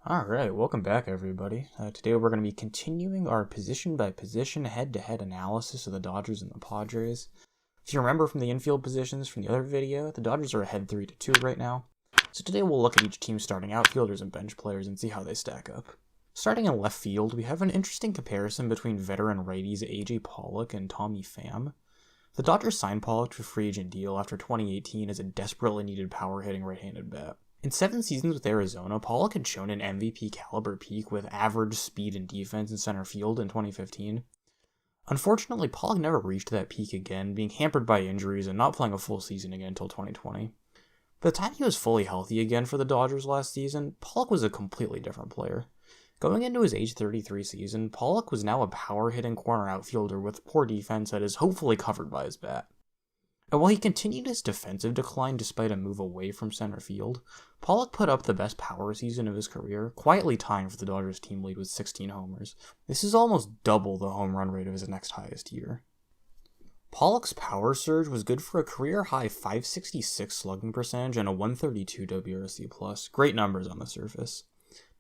Alright, welcome back everybody. Today we're going to be continuing our position-by-position head-to-head analysis of the Dodgers and the Padres. If you remember from the infield positions from the other video, the Dodgers are ahead 3-2 right now. So today we'll look at each team's starting outfielders and bench players and see how they stack up. Starting in left field, we have an interesting comparison between veteran righties A.J. Pollock and Tommy Pham. The Dodgers signed Pollock to a free agent deal after 2018 as a desperately needed power-hitting right-handed bat. In 7 seasons with Arizona, Pollock had shown an MVP caliber peak with average speed and defense in center field in 2015. Unfortunately, Pollock never reached that peak again, being hampered by injuries and not playing a full season again until 2020. By the time he was fully healthy again for the Dodgers last season, Pollock was a completely different player. Going into his age 33 season, Pollock was now a power-hitting corner outfielder with poor defense that is hopefully covered by his bat. And while he continued his defensive decline despite a move away from center field, Pollock put up the best power season of his career, quietly tying for the Dodgers team lead with 16 homers. This is almost double the home run rate of his next highest year. Pollock's power surge was good for a career-high .566 slugging percentage and a .132 WRC+, great numbers on the surface.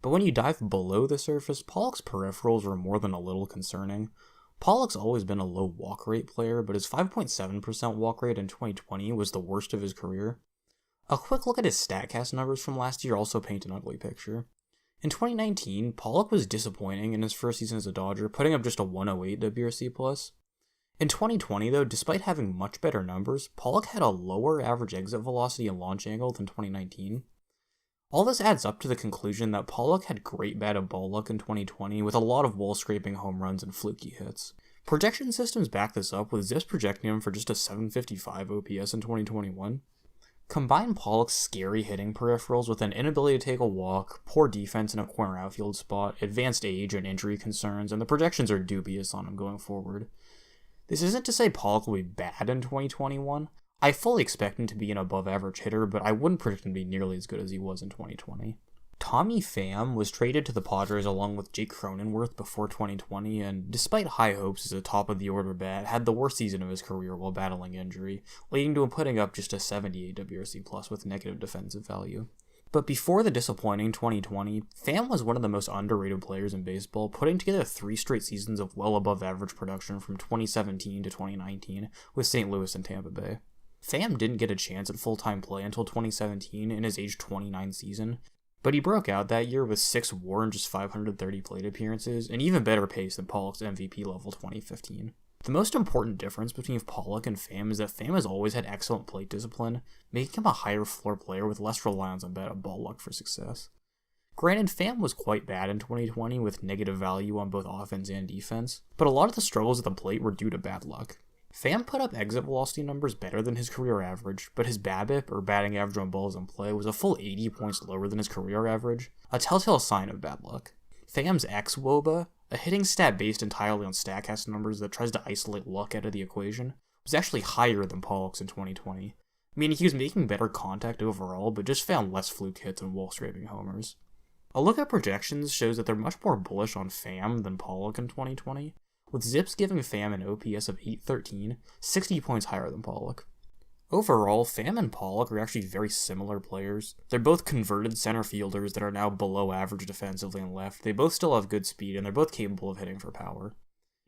But when you dive below the surface, Pollock's peripherals were more than a little concerning. Pollock's always been a low walk rate player, but his 5.7% walk rate in 2020 was the worst of his career. A quick look at his StatCast numbers from last year also paint an ugly picture. In 2019, Pollock was disappointing in his first season as a Dodger, putting up just a 108 WRC+. In 2020, though, despite having much better numbers, Pollock had a lower average exit velocity and launch angle than 2019. All this adds up to the conclusion that Pollock had great batted ball luck in 2020 with a lot of wall-scraping home runs and fluky hits. Projection systems back this up with Zips projecting him for just a 755 OPS in 2021. Combine Pollock's scary hitting peripherals with an inability to take a walk, poor defense in a corner outfield spot, advanced age and injury concerns, and the projections are dubious on him going forward. This isn't to say Pollock will be bad in 2021. I fully expect him to be an above-average hitter, but I wouldn't predict him to be nearly as good as he was in 2020. Tommy Pham was traded to the Padres along with Jake Cronenworth before 2020, and despite high hopes as a top-of-the-order bat, had the worst season of his career while battling injury, leading to him putting up just a 78 WRC+ with negative defensive value. But before the disappointing 2020, Pham was one of the most underrated players in baseball, putting together 3 straight seasons of well above average production from 2017 to 2019 with St. Louis and Tampa Bay. Pham didn't get a chance at full-time play until 2017 in his age 29 season, but he broke out that year with 6 WAR and just 530 plate appearances, an even better pace than Pollock's MVP level 2015. The most important difference between Pollock and Pham is that Pham has always had excellent plate discipline, making him a higher floor player with less reliance on batted ball luck for success. Granted, Pham was quite bad in 2020 with negative value on both offense and defense, but a lot of the struggles at the plate were due to bad luck. Pham put up exit velocity numbers better than his career average, but his BABIP, or batting average on balls in play, was a full 80 points lower than his career average, a telltale sign of bad luck. Pham's xWOBA, a hitting stat based entirely on StatCast numbers that tries to isolate luck out of the equation, was actually higher than Pollock's in 2020, meaning he was making better contact overall, but just found less fluke hits and wall-scraping homers. A look at projections shows that they're much more bullish on Pham than Pollock in 2020, with Zips giving Pham an OPS of 813, 60 points higher than Pollock. Overall, Pham and Pollock are actually very similar players. They're both converted center fielders that are now below average defensively and left. They both still have good speed, and they're both capable of hitting for power.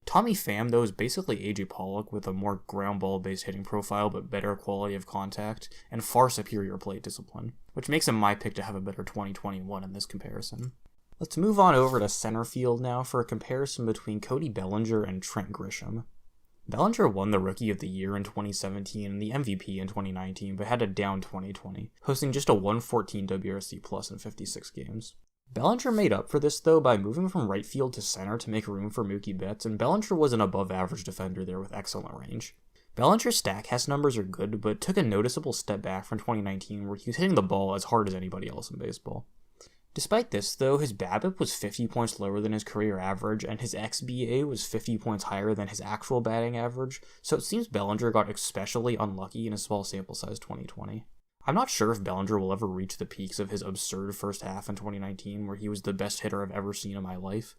Tommy Pham, though, is basically A.J. Pollock with a more ground ball-based hitting profile but better quality of contact, and far superior plate discipline, which makes him my pick to have a better 2021 in this comparison. Let's move on over to center field now for a comparison between Cody Bellinger and Trent Grisham. Bellinger won the Rookie of the Year in 2017 and the MVP in 2019, but had a down 2020, posting just a 114 WRC+ in 56 games. Bellinger made up for this, though, by moving from right field to center to make room for Mookie Betts, and Bellinger was an above-average defender there with excellent range. Bellinger's StatCast numbers are good, but took a noticeable step back from 2019 where he was hitting the ball as hard as anybody else in baseball. Despite this, though, his BABIP was 50 points lower than his career average, and his xBA was 50 points higher than his actual batting average, so it seems Bellinger got especially unlucky in a small sample size 2020. I'm not sure if Bellinger will ever reach the peaks of his absurd first half in 2019, where he was the best hitter I've ever seen in my life,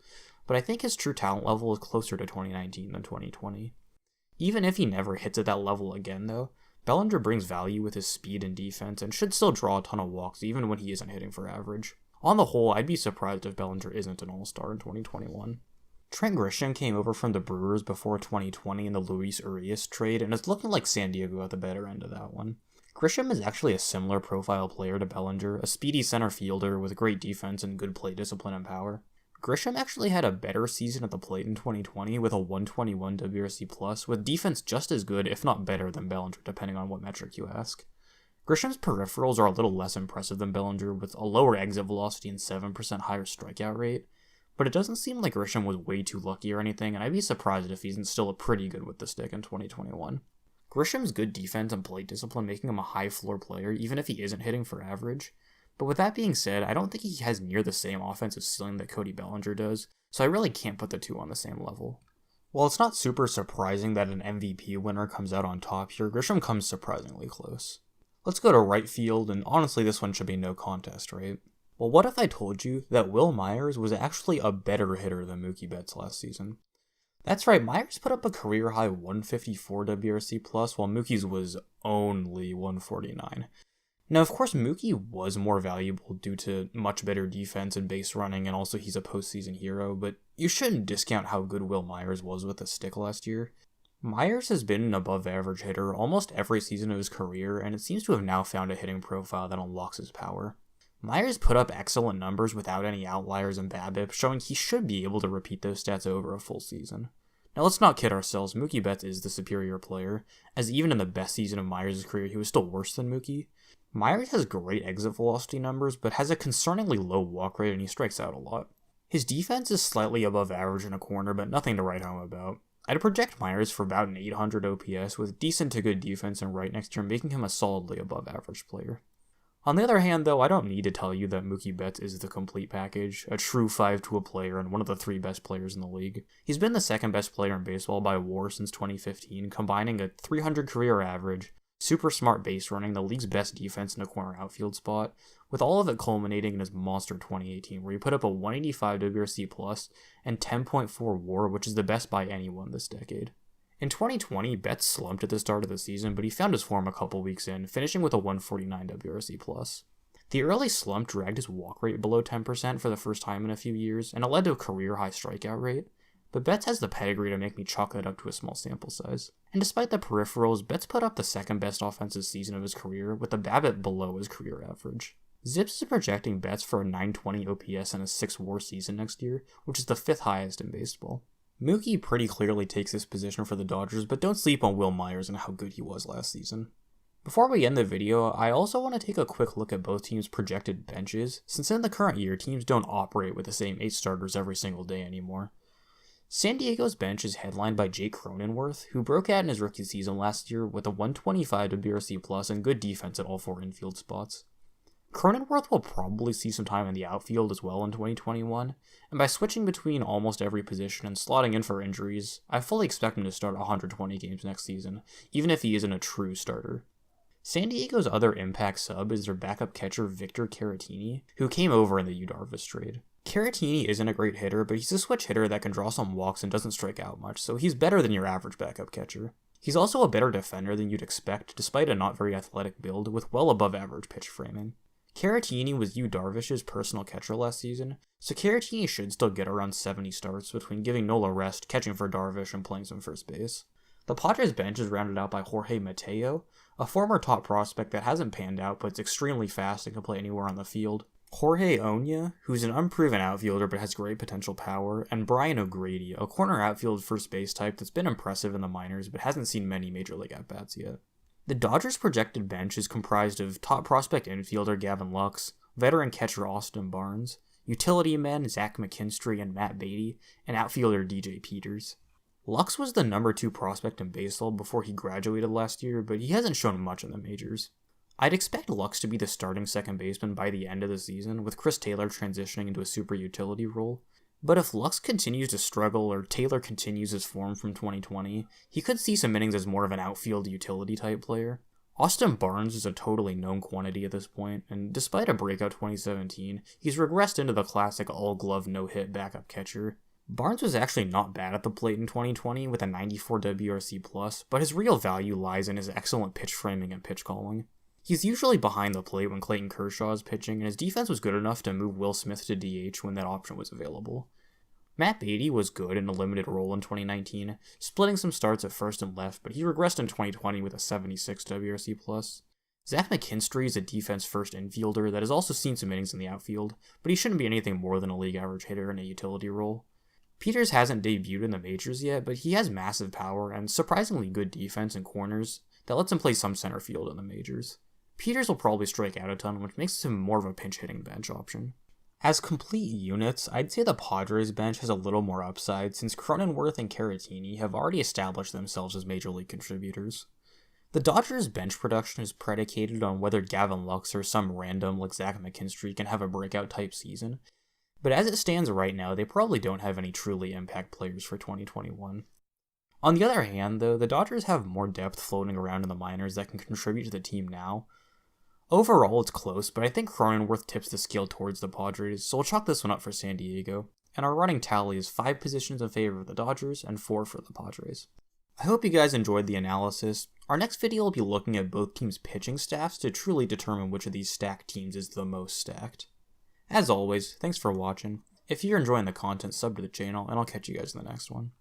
but I think his true talent level is closer to 2019 than 2020. Even if he never hits at that level again, though, Bellinger brings value with his speed and defense, and should still draw a ton of walks even when he isn't hitting for average. On the whole, I'd be surprised if Bellinger isn't an all-star in 2021. Trent Grisham came over from the Brewers before 2020 in the Luis Urias trade, and it's looking like San Diego at the better end of that one. Grisham is actually a similar profile player to Bellinger, a speedy center fielder with great defense and good play discipline and power. Grisham actually had a better season at the plate in 2020 with a 121 WRC+, with defense just as good, if not better, than Bellinger, depending on what metric you ask. Grisham's peripherals are a little less impressive than Bellinger, with a lower exit velocity and 7% higher strikeout rate, but it doesn't seem like Grisham was way too lucky or anything, and I'd be surprised if he's still pretty good with the stick in 2021. Grisham's good defense and plate discipline making him a high floor player, even if he isn't hitting for average. But with that being said, I don't think he has near the same offensive ceiling that Cody Bellinger does, so I really can't put the two on the same level. While it's not super surprising that an MVP winner comes out on top here, Grisham comes surprisingly close. Let's go to right field, and honestly this one should be no contest, right? Well, what if I told you that Will Myers was actually a better hitter than Mookie Betts last season? That's right, Myers put up a career-high 154 WRC+, while Mookie's was only 149. Now, of course, Mookie was more valuable due to much better defense and base running, and also he's a postseason hero, but you shouldn't discount how good Will Myers was with the stick last year. Myers has been an above-average hitter almost every season of his career, and it seems to have now found a hitting profile that unlocks his power. Myers put up excellent numbers without any outliers in BABIP, showing he should be able to repeat those stats over a full season. Now let's not kid ourselves, Mookie Betts is the superior player, as even in the best season of Myers' career he was still worse than Mookie. Myers has great exit velocity numbers, but has a concerningly low walk rate and he strikes out a lot. His defense is slightly above average in a corner, but nothing to write home about. I'd project Myers for about an 800 OPS with decent to good defense and right next year, making him a solidly above average player. On the other hand, though, I don't need to tell you that Mookie Betts is the complete package, a true 5-tool player and one of the 3 best players in the league. He's been the second best player in baseball by WAR since 2015, combining a 300 career average, super smart base running, the league's best defense in a corner outfield spot, with all of it culminating in his monster 2018, where he put up a 185 WRC+, and 10.4 WAR, which is the best by anyone this decade. In 2020, Betts slumped at the start of the season, but he found his form a couple weeks in, finishing with a 149 WRC+. The early slump dragged his walk rate below 10% for the first time in a few years, and it led to a career-high strikeout rate, but Betts has the pedigree to make me chalk that up to a small sample size. And despite the peripherals, Betts put up the second best offensive season of his career, with the BABIP below his career average. Zips is projecting Betts for a 920 OPS and a 6 WAR season next year, which is the 5th highest in baseball. Mookie pretty clearly takes this position for the Dodgers, but don't sleep on Will Myers and how good he was last season. Before we end the video, I also want to take a quick look at both teams' projected benches, since in the current year, teams don't operate with the same 8 starters every single day anymore. San Diego's bench is headlined by Jake Cronenworth, who broke out in his rookie season last year with a 125 WRC+ and good defense at all 4 infield spots. Cronenworth will probably see some time in the outfield as well in 2021, and by switching between almost every position and slotting in for injuries, I fully expect him to start 120 games next season, even if he isn't a true starter. San Diego's other impact sub is their backup catcher Victor Caratini, who came over in the Yu Darvish trade. Caratini isn't a great hitter, but he's a switch hitter that can draw some walks and doesn't strike out much, so he's better than your average backup catcher. He's also a better defender than you'd expect, despite a not very athletic build with well above average pitch framing. Caratini was Yu Darvish's personal catcher last season, so Caratini should still get around 70 starts between giving Nola rest, catching for Darvish, and playing some first base. The Padres bench is rounded out by Jorge Mateo, a former top prospect that hasn't panned out but is extremely fast and can play anywhere on the field, Jorge Oña, who's an unproven outfielder but has great potential power, and Brian O'Grady, a corner outfield first base type that's been impressive in the minors but hasn't seen many major league at-bats yet. The Dodgers' projected bench is comprised of top prospect infielder Gavin Lux, veteran catcher Austin Barnes, utility men Zach McKinstry and Matt Beatty, and outfielder DJ Peters. Lux was the number 2 prospect in baseball before he graduated last year, but he hasn't shown much in the majors. I'd expect Lux to be the starting second baseman by the end of the season, with Chris Taylor transitioning into a super utility role. But if Lux continues to struggle or Taylor continues his form from 2020, he could see some innings as more of an outfield utility type player. Austin Barnes is a totally known quantity at this point, and despite a breakout 2017, he's regressed into the classic all-glove no-hit backup catcher. Barnes was actually not bad at the plate in 2020 with a 94 WRC+, but his real value lies in his excellent pitch framing and pitch calling. He's usually behind the plate when Clayton Kershaw is pitching, and his defense was good enough to move Will Smith to DH when that option was available. Matt Beatty was good in a limited role in 2019, splitting some starts at first and left, but he regressed in 2020 with a 76 WRC+. Zach McKinstry is a defense-first infielder that has also seen some innings in the outfield, but he shouldn't be anything more than a league average hitter in a utility role. Peters hasn't debuted in the majors yet, but he has massive power and surprisingly good defense in corners that lets him play some center field in the majors. Peters will probably strike out a ton, which makes him more of a pinch-hitting bench option. As complete units, I'd say the Padres bench has a little more upside since Cronenworth and Caratini have already established themselves as major league contributors. The Dodgers' bench production is predicated on whether Gavin Lux or some random like Zach McKinstry can have a breakout type season, but as it stands right now, they probably don't have any truly impact players for 2021. On the other hand, though, the Dodgers have more depth floating around in the minors that can contribute to the team now. Overall, it's close, but I think Cronenworth tips the scale towards the Padres, so we'll chalk this one up for San Diego, and our running tally is 5 positions in favor of the Dodgers and 4 for the Padres. I hope you guys enjoyed the analysis. Our next video will be looking at both teams' pitching staffs to truly determine which of these stacked teams is the most stacked. As always, thanks for watching. If you're enjoying the content, sub to the channel, and I'll catch you guys in the next one.